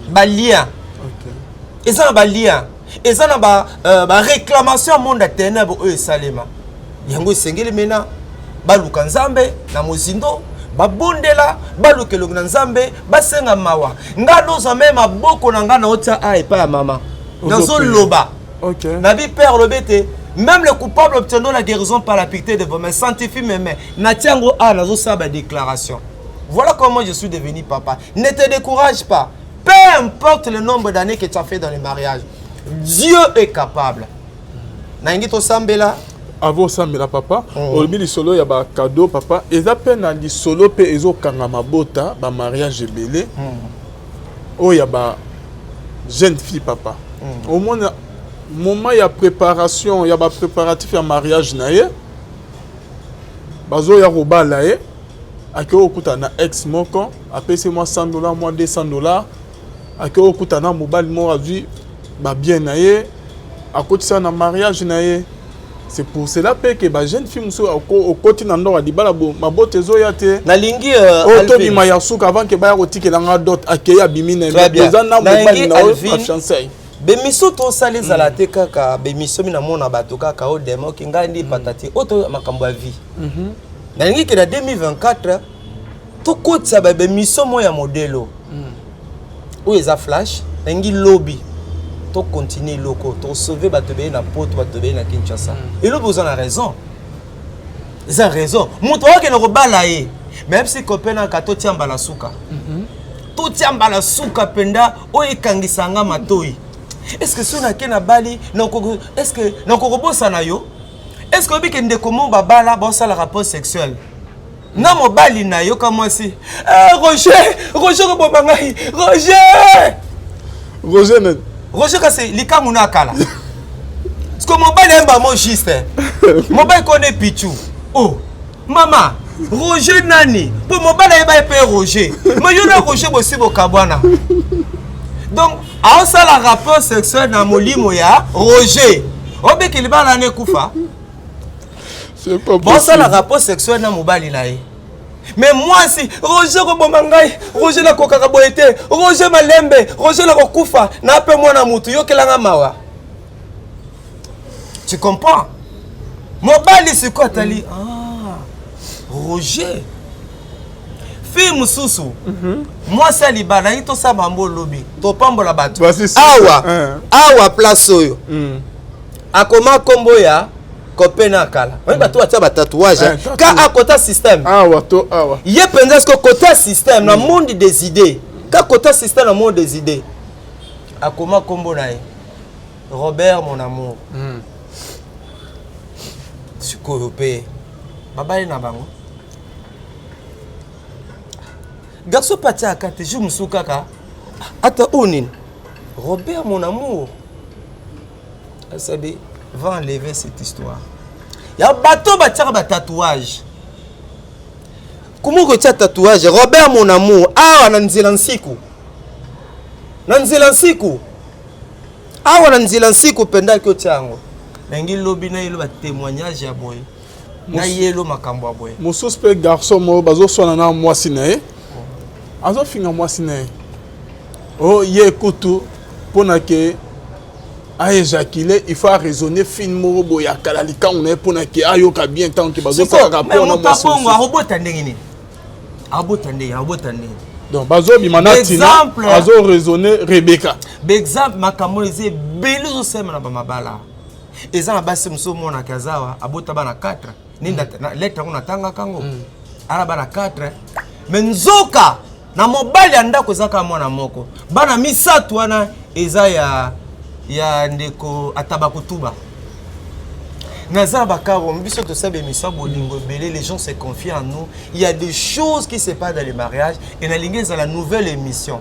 ba lien eza ba lien eza na ba réclamation monde à ténèbres e salema yango sengeli mena baluka nzambe na mozindo babondela balukelo na nzambe basenga mawa ngalo za même maboko na ngana ota a epa ya mama nazo loba nabi père le bete même le coupable obtiendront la guérison par la piété de vos mains sanctifie mes mains natiango a nazo sa ba déclaration voilà comment je suis devenu papa ne te décourage pas peu importe le nombre d'années que tu as fait dans le mariage Dieu est capable nangi to sambela avant sambela papa olbi li solo ya ba cadeau papa eza pe na li solo pe ezo kanga mabota ba mariage ebele o ya ba jeune fille papa au moins moment ya préparation ya ba préparatif ya mariage na ye bazo ya robala ye ake okuta na ex moko apesi moi $100 moi $200 ake okuta na mobile mo a vu ba bien na ye akotisa na mariage na ye c'est pour cela que ba jeune fille muso okoti na ndora libala bo mabote zoya te na lingi to bima ya suka avant que ba ya kotikela nga dot akeya bimine mais na mobile na o fiancé bemiso to sali zala te kaka bemiso mina mona bato kaka o demo ki ngandi patati oto makambo ya vie na lingi ke na 2024 to kotsa ba bemiso mo ya modelo o eza flash na ngi lobby to continuer loko to sauver bato be na poto bato be na Kinshasa et le besoin a raison ils ont raison moto wa ke na robala ye même si kopena ka to tiamba la suka to tiamba la suka penda o ekangisanga matoi est-ce que si on a qu'un abali est-ce que nakokobosa na yo est-ce que obike ndeko mo babala bosa la rapport sexuel na mobali na yo comme moi si Roger ko bomangai Roger ka c'est likamu na kala parce que mobali emba mo juste mobali connaît pichu oh maman Roger nani pour mobali eba pe Roger mais yo na Roger bosi bokabwana donc a ça la rapport sexuel na molimo ya Roger obike libala ne kufa c'est pas bon ça la rapport sexuel na mobali na ye mais moi si Roger ko bomangai Roger la kokaka boyete Roger malembe Roger la kokufa na pe moi na mutu yo kelanga mawa tu comprends mobali c'est quoi tali Roger fille mususu moi ça libana ito sa mambo lobi to pambola batu awa place oyo akoma kombo ya kopena kala oui bato atia ba tatouage ka a côté système yé penza ce côté système na monde des idées ka côté système na monde des idées akoma kombo na Robert mon amour sikoyo pe babali na bango garçon patia akate je musuka ka ata onin Robert mon amour asabe va enlever cette histoire. Il y a un bateau qui a un tatouage. Comment tu as un tatouage? Robert mon amour. Ah, nanzilansiku. Nanzilansiku. Ah, nanzilansiku pendant que tu as un. Nengi lobi na yelo ba témoignage ya boy. Na yelo makambo boy. Mon suspect garçon mo bazo sona na mwasi na ye. Azo finga mwasi na ye. Oh, ye kutu pona ke a éjaculé, il faut raisonner finement boya kalalika on est pour que ayoka bien tant que bazo ka rapport na mwasi. Donc bazo bimana tina bazo raisonner Rebecca. Exemple makambo eze belu sema na bamabala. Eza na basi mso mona kazawa abota bana 4 ninda lettre on atanga kango. Ala bana 4 menzoka na mobali anda kozaka mwana moko. Bana misatu wana eza ya ndeko atabakutuba. Nazaba karo mbiso to sabe misa bolingo belé les gens se confient en nous. Il y a des choses qui se passent dans les mariages et na lingi za la nouvelle émission.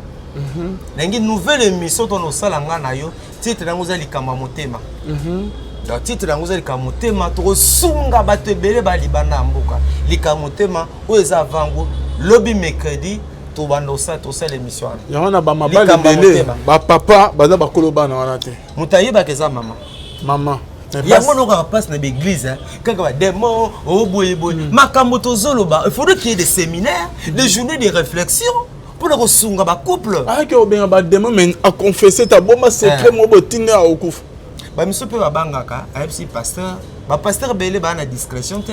Nangi nouvelle émission to no sala nga na yo titre nango za likamba motema. Donc titre nango za likamba motema to sunga bato belé ba libana mboka. Likamba motema o eza vango lobby mercredi to bando ça to sala émission. Ya wana ba mabali belé ba papa baza ba koloba na wana te. Mutayiba keza mama. Maman il y a un qui passe dans l'église, quand il y a des mots, il faudrait qu'il y ait des séminaires, des journées de réflexion pour le ressourcer à couple. Ah, que bien ba demo mais à confesser ta bombe secret mo botine a okuf. Ba miso pe ba bangaka, a pasteur, ba pasteur belé ba na discrétion te.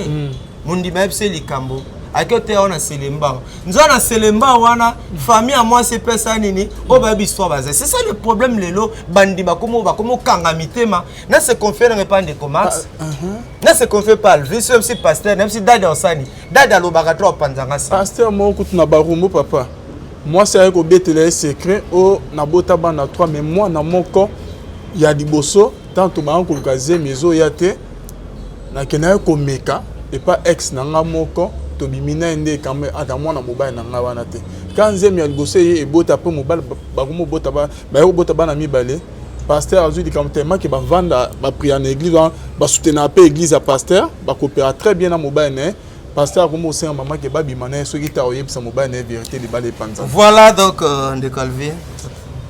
Mundi ba epse likambo. Akote on a selemba. Nous on a selemba wana famille à moi c'est personne nini o ba histoire basé. C'est ça le problème lelo bandi ba komo kanga mitema. Na se confère ne pas de commerce. Na se confère pas le vice même si pasteur même si dada osani. Dada lo baka trop panzanga ça. Pasteur mo kutuna barumo papa. Moi c'est avec obetele secret o na bota bana 3 mais moi na moko ya diboso tant to ba ko kaze mezo yate na kenaye ko meka et pas ex nanga moko to bimina ende kambe ata mwana mobile na nga wana te kanzem ya liboso ye ebota pe mobile bakomo bota ba yo bota bana mibale pasteur azui di kamtema ke ba vanda ba prier en église ba soutenir pe église à pasteur ba coopérer très bien na mobile ne pasteur comme au sein maman ke ba bimana so ki ta oyebisa mobile ne vérité li balé panza. Voilà donc de Calvin.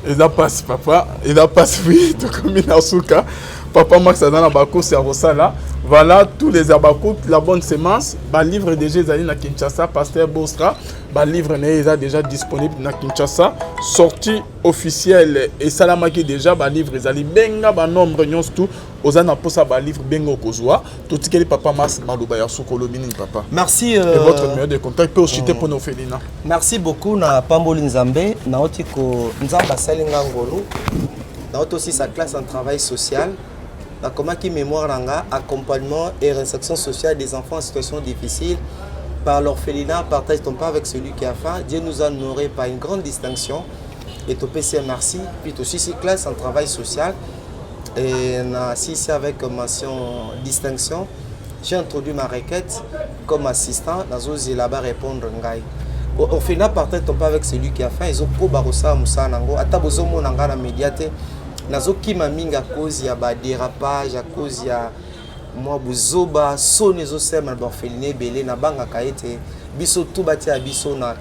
Et là passe papa, et là passe oui to comme Inasuka. Papa Max Adana Bako c'est à là. Voilà tous les abakout, la bonne semence. Ba livre déjà Zali na Kinshasa, pasteur Bostra. Ba livre est déjà disponible na Kinshasa. Sortie officielle et Salamaki déjà ba livre Zali benga ba nombre nyons tout. Ozana posa ba livre bengo kozwa. Tout ce papa Max Malouba ya sokolo bini papa. Merci et votre numéro de contact peut aussi pour nos félina. Merci beaucoup na Pamboli Nzambe na otiko Nzamba salinga ngolo. Na aussi sa classe en travail social. La Komaki Mémoire Langa, accompagnement et réinsertion sociale des enfants en situation difficile par l'orphelinat, partage ton pas avec celui qui a faim. Dieu nous a honorés par une grande distinction et tu peux merci. Puis tu aussi classe en travail social. Et si c'est avec mention distinction, j'ai introduit ma requête comme assistant dans une là-bas répondre ngai. Au final, partait pas avec celui qui a fait, ils ont kobarosa musanango, atabozo monanga na médiate, nazo kima minga à cause ya ba dérapage, à cause ya moi buzoba, sonne zo sema ba orpheline belé na banga kaete, biso tout bati à biso na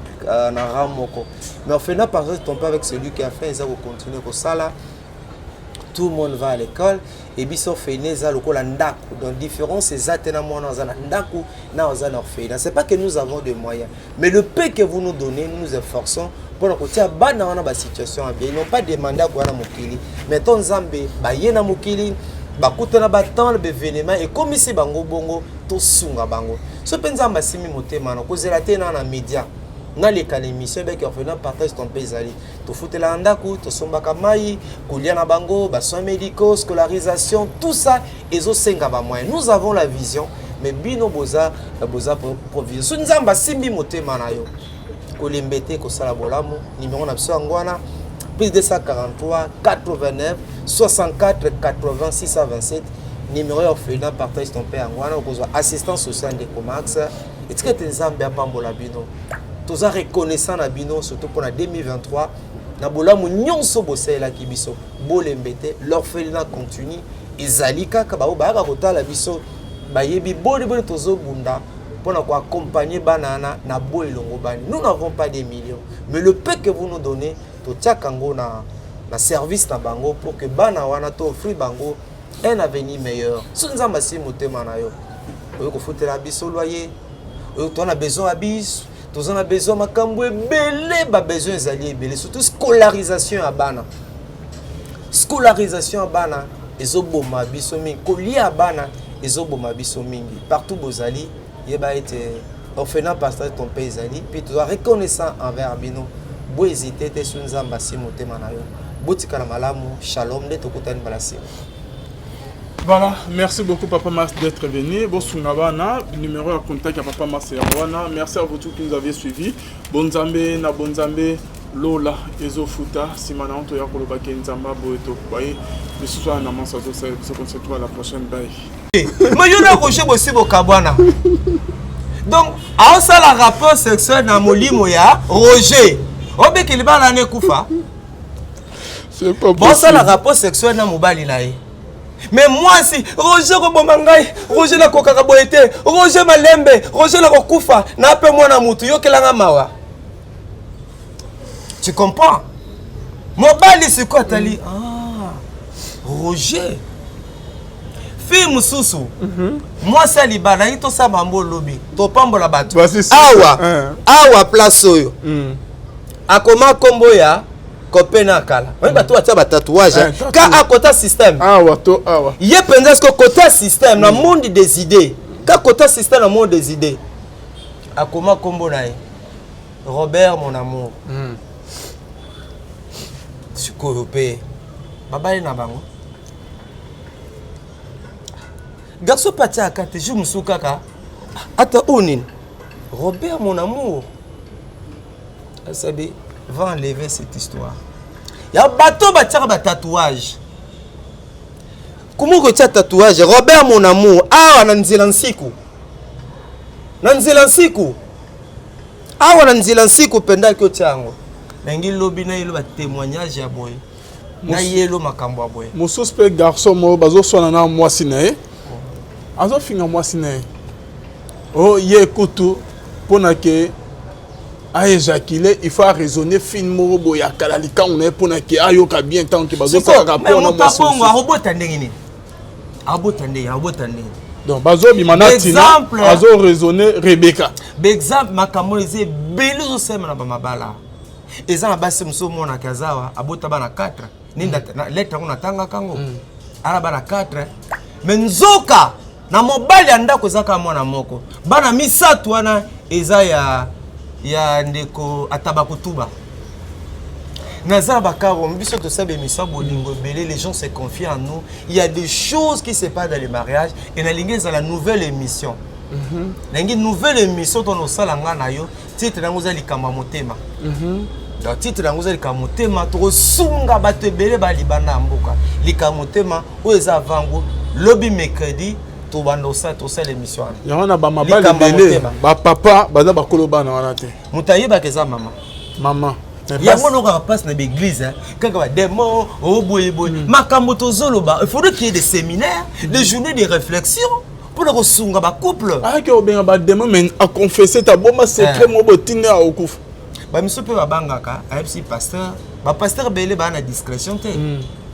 ramoko. Mais au final, partait pas avec celui qui a fait, ils ont continué ko sala. Tout le monde va à l'école et biso fene za lokola ndaku donc différence c'est atena mona za ndaku na za orphelin. C'est pas que nous avons des moyens mais le peu que vous nous donnez nous nous efforçons pour que tia bana wana ba situation bien ils n'ont pas demandé quoi na mokili mais ton zambe ba yena mokili ba kutana ba temps le événement et comme ici bango bongo to sunga bango so penza mbasimi motema na kozela tena na média na les émissions avec orphelin partage ton pays ali to foutela ndaku to sombaka mai kolia na bango ba soins médicaux scolarisation tout ça ezo senga ba moyen nous avons la vision mais bino boza provision so nzamba simbi motema na yo kolembete ko sala bolamo numéro na biso ngwana plus 243 89 64 80 627 numéro orphelin partage ton père ngwana ko assistance sociale de Comax et que tu nzamba pambola bino tous en reconnaissant na bino surtout pour la 2023 na bolamu nyonso bosela ki biso bolembete l'orphelinat continue ezalika ka ba ba kotala biso bayebi boni tozo bunda pour na accompagner banana na boelongo bani nous n'avons pas des millions mais le peu que vous nous donnez to tchakango na service na bango pour que bana wana to offrir bango un avenir meilleur sunzamba si motema na yo oyo ko fotela biso loyer oyo on a besoin à bis. Tous on a besoin de besoin belé surtout scolarisation à bana. Scolarisation à bana ezoboma biso mingi kolia à bana ezoboma biso mingi partout bozali yeba été orphelin pasteur ton pays ali puis tu dois reconnaissant envers bino bo hésiter te sur nzamba si motema na yo botika na malamu shalom de tokutani balasi. Voilà, merci beaucoup Papa Mas d'être venu. Bon Sungabana, numéro à contact à Papa Mas Erwana. Merci à vous tous qui nous avez suivis. Bonzambe, na Bonzambe, Lola, Ezo Futa, Simana Antoya Koloba Kenzamba, Boeto. Voyez, mais ce soir, on a ça se concentre à la prochaine baille. Mais il y a Roger aussi au Kabwana. Donc, à ça, la rapport sexuel dans Moli Moya, Roger. Obe Kiliba l'année Koufa. C'est pas possible. Bon, ça, la rapport sexuel dans Mobali Nae. Mais moi si Roger Kobomangai, Roger la Kokakaboete, Roger Malembe, Roger la Kokufa, n'a pas moi na mutu yo kelanga mawa. Tu comprends? Mobali c'est quoi tali? Ah. Roger. Fille mususu. Moi ça libana ito sa mambo lobi. To pambola batu. Awa place oyo. Akoma kombo ya Kopena kala. Oui, bah toi tu as un tatouage. Quand à côté système. Il y a pendant ce côté système, le monde des idées. Quand côté système, le monde des idées. À comment combo nae? Robert mon amour. Tu corrupé. Baba ina bango. Garçon pati akate je musuka ka. Ata onin. Robert mon amour. Asabi va enlever cette histoire. Il y a un bateau qui a un tatouage. Comment tu as un tatouage? Robert mon amour. Ah, nanzilansiku. Nanzilansiku. Ah, nanzilansiku pendant que tu as un. Nengi lobi na yelo ba témoignage ya boy. Na yelo makambo boy. Mon suspect garçon mo bazo sona na mwasi na ye. Azo finga mwasi na ye. Oh, ye kutu pona ke a éjaculé, il faut raisonner finement boya kalalika on est pour que ayoka bien tant que bazo ka rapport na mwasi. Donc bazo bimana tina bazo raisonner Rebecca. Exemple makambo eze belu sema na bamabala. Eza na basi mso mona kazawa abota bana 4 ninda lettre on atanga kango. Ala bana 4 menzoka na mobali anda kozaka mwana moko. Bana misatu wana eza ya ndeko atabakutuba. Nazaba karo mbiso to sabe misa bolingo belé les gens se confient en nous. Il y a des choses qui se passent dans le mariage et na lingi za la nouvelle émission. Nangi nouvelle émission to no sala nga na yo titre nango za likamba motema. dans titre yango za likamotema to sunga bato ebele ba libana mboka likamotema o eza vango lobby mercredi to bando ça to ça l'émission yango na ba mabale belé ba papa baza bakoloba na wana te mutaye ba keza mama yango no ka passe na l'église kaka ba démon o boye makambo to zoloba il faudrait qu'il y ait des séminaires des journées de réflexion pour le sunga ba couple que o benga ba démon mais à confesser ta bomba secret mo botine a okufa ba miso pe babangaka ayebisi pasteur ba pasteur belé ba na discrétion te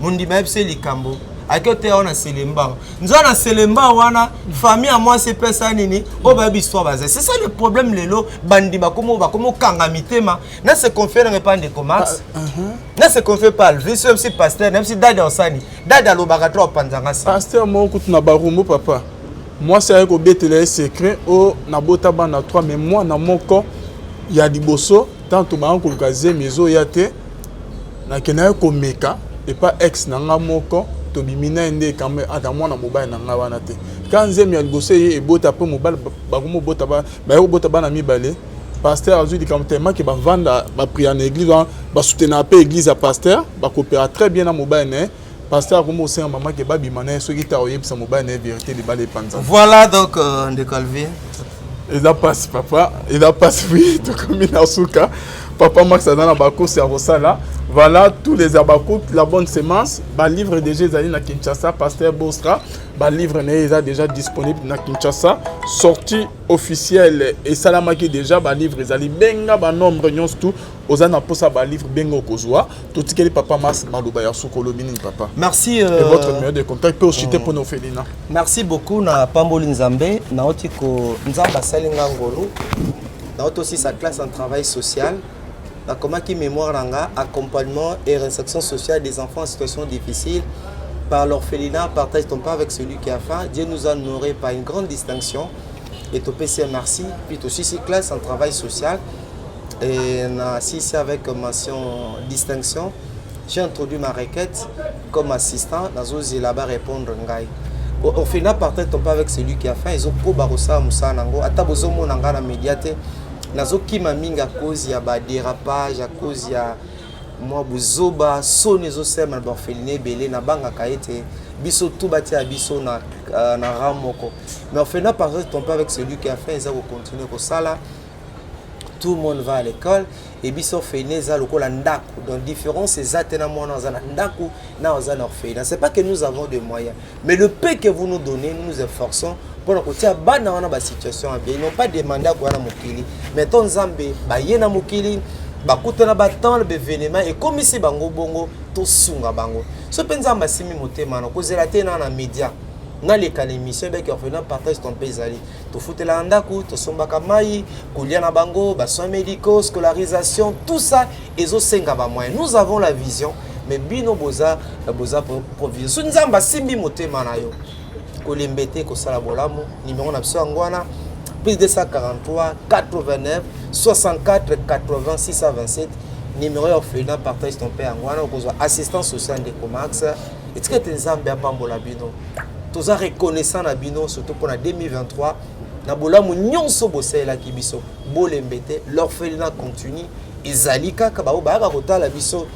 mundi ba yebisi likambo akote ona selemba nzona selemba wana famille à moi c'est pesa nini o ba histoire bazé c'est ça le problème lelo bandi ba komo kanga mitema na se confère na pas de commerce na se confère pas le si pasteur même si dada osani dada lo bagato panzanga si pasteur mo kutuna barumo papa moi c'est avec obetele secret o na bota bana 3 mais moi na moko ya liboso tanto ba ko kaze mezo yate na kenaye ko meka et pas ex nanga moko to bimina ende kambe ata mwana mobile nanga wana te kanze mi ya liboso e bota pe mobile ba ko bota ba yo bota bana mibale pasteur azui di kamtema ke ba vanda ba prier en église ba soutenir pe église à pasteur ba coopérer très bien na mobile ne pasteur comme au sein maman ke ba bimana so ki ta oyebisa mobile ne vérité de balé panza voilà donc de Calvin. Il a passé papa, il a passé oui, tout comme il a souka. Papa Max a dans la baco c'est à là. Voilà tous les abacous, la bonne semence. Ba livre déjà Zali na Kinshasa, pasteur Bostra. Ba livre est déjà disponible na Kinshasa. Sortie officielle et Salamaki déjà ba livre Zali benga ba nombre nyons tout. Ozana posa ba livre benga kozwa. Tout ce que papa Max maluba ya sokolo bini papa. Merci et votre numéro de contact peut aussi pour nos félina. Merci beaucoup na Pamboli Nzambe na otiko Nzamba salinga ngolo. Na aussi sa classe en travail social. La Komaki Mémoire Langa, accompagnement et réinsertion sociale des enfants en situation difficile par l'orphelinat, partage ton pas avec celui qui a faim. Dieu nous a honorés par une grande distinction. Et au PCM merci. Puis aussi ces classes en travail social. Et on a assisté avec mention distinction. J'ai introduit ma requête comme assistant. Dans os là-bas répondre ngai. Orphelinat, partage ton pas avec celui qui a faim. Ils ont pro barossa musa nango. Atabozo mo nanga na médiate. Nazoki maminga à cause ya ba dérapage à cause ya moi buzoba sone zo sema ba orphelinat belé na banga kaete biso tout bati ya biso na ramoko mais orphelinat par exemple ton pas avec celui qui a fait ça continuer ko sala tout le monde va à l'école et biso orphelinat za lokola ndako donc différence c'est atena mona za ndako na za orphelinat c'est pas que nous avons des moyens mais le peu que vous nous donnez nous nous efforçons pour que bana wana ba situation bien ils n'ont pas demandé à quoi na mokili mais ton Nzambe ba yena mokili ba kutana ba temps le événement et comme ici bango bongo to sunga bango so penza mba simi motema na kozela tena na média na les émission avec orphelinat partage ton pays ali to futela ndako to sombaka mai kolia na bango ba soins médicaux scolarisation tout ça ezo senga ba moyen nous avons la vision mais bino boza provision so Nzamba simbi motema na yo Kolembete Kosala Bolamo, numéro Napsangwana, plus 243 89 64 80 627, numéro orphelinat partage ton père Angwana, assistance sociale de Comax, et ce que tu es en Pambola Bino. Tous en reconnaissant la Bino, surtout pour la 2023, Nabolamo Nyonso Bossela Kibiso, Bolembete, l'orphelinat continue, et Zalika Kabao Baga Kota Biso,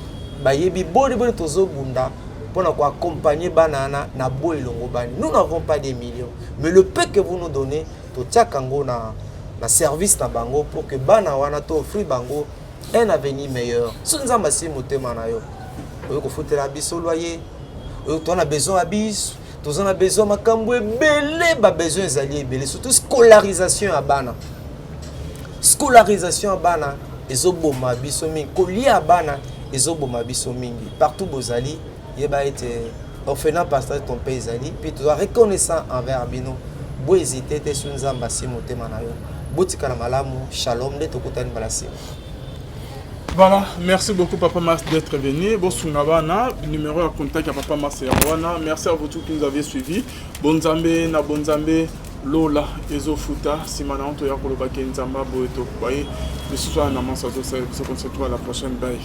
Bayebi Boli Tozo Bunda. Pour nous accompagner banana na boy longo bani. Nous n'avons pas des millions, mais le peu que vous nous donnez, to tchakango na service na bango pour que bana wana to offrir bango un avenir meilleur. Si nous avons assez motema na yo, on faut la biso loyer. On a besoin abis, on a besoin makambo belé, ba besoin zali belé, surtout scolarisation à bana. Scolarisation à bana, ezoboma biso mingi, kolia à bana, ezoboma biso mingi. Partout bozali il va être orphelinat pasteur ton pays ali puis tu dois reconnaissant envers bino bo hésiter te sur Nzamba si motema na yo botika na malamu shalom de tokutani balasi. Voilà, merci beaucoup Papa Mas d'être venu. Bon Sungabana, numéro à contact à Papa Mas Yarwana. Merci à vous tous qui nous avez suivis. Bonzambe na bonzambe Lola Ezo Futa Simana Anto Yakolo Bake Nzamba Boeto. Voyez, je suis à Namansa, se concentre à la prochaine. Bye.